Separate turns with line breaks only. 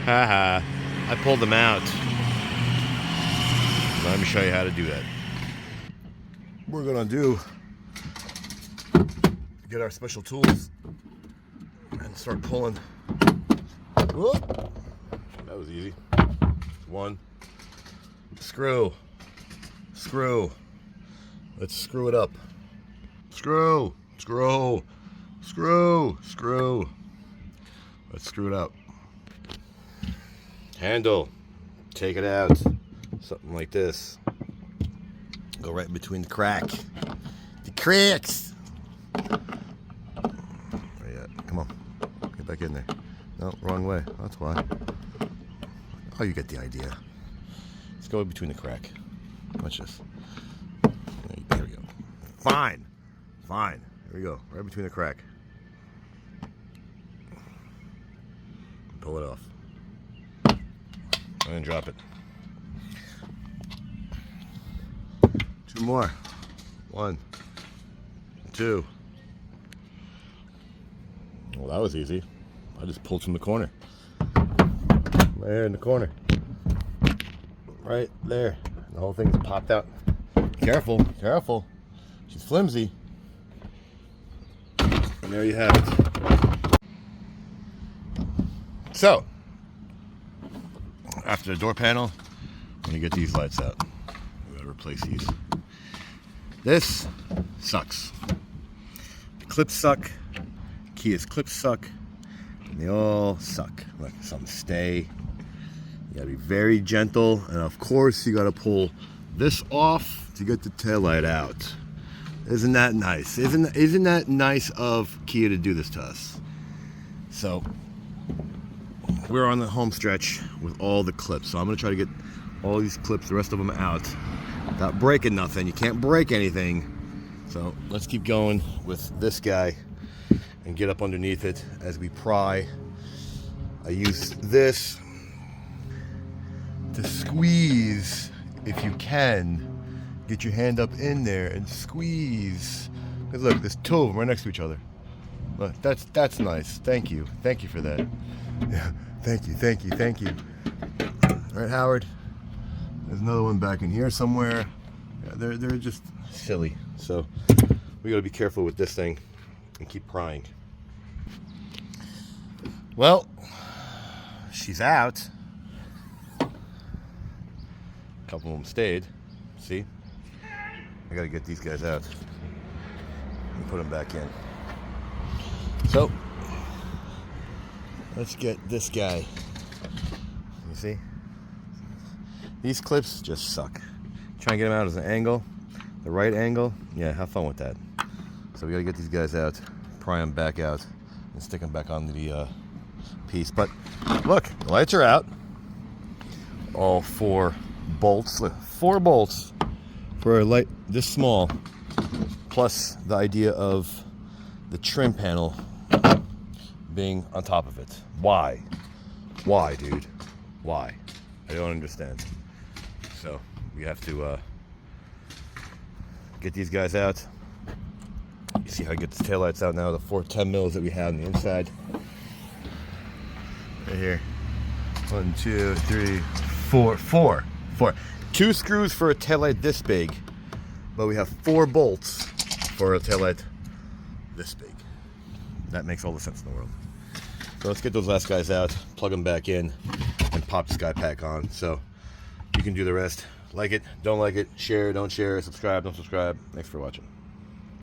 Haha, I pulled them out. Let me show you how to do that. We're gonna get our special tools and start pulling. Whoop. That was easy. One. Screw. Let's screw it up. Screw. Let's screw it up. Handle. Take it out. Something like this. Go right in between the crack. The cracks. Where you at? Come on. Get back in there. No, wrong way. That's why. Oh, you get the idea. Let's go in between the crack. Watch this. There we go. Fine. Here we go. Right between the crack. Pull it off. And then drop it. Two more. 1, 2. Well, that was easy. I just pulled from the corner. Right here in the corner. Right there. The whole thing's popped out. Careful. She's flimsy. And there you have it. So, after the door panel, I'm going to get these lights out. We got to replace these. This sucks. The clips suck. Kia's clips suck. And they all suck. Look, some stay. You got to be very gentle. And of course, you got to pull this off to get the taillight out. Isn't that nice? Isn't that nice of Kia to do this to us? So, we're on the home stretch with all the clips. So I'm going to try to get all these clips, the rest of them out, without breaking nothing. You can't break anything. So let's keep going with this guy and get up underneath it as we pry. I use this to squeeze, if you can. Get your hand up in there and squeeze. Because look, there's two of them right next to each other. Look, that's nice. Thank you for that. Yeah, thank you. All right, Howard. There's another one back in here somewhere. Yeah, they're just silly. So we gotta be careful with this thing and keep prying. Well, she's out. A couple of them stayed. See? I gotta get these guys out and put them back in. So let's get this guy. You see? These clips just suck. Try and get them out as an angle, the right angle. Yeah, have fun with that. So we gotta get these guys out, pry them back out, and stick them back on the piece. But look, the lights are out. All 4 bolts. Look, 4 bolts for a light this small, plus the idea of the trim panel being on top of it. Why, dude? Why? I don't understand. So we have to get these guys out. You see how I get the taillights out now? The 4 10 mils that we have on the inside. Right here. 1, 2, 3, 4. 2 screws for a taillight this big, but we have 4 bolts for a taillight this big. That makes all the sense in the world. So let's get those last guys out, plug them back in, and pop the sky pack on. So you can do the rest. Like it, don't like it, share, don't share, subscribe, don't subscribe. Thanks for watching.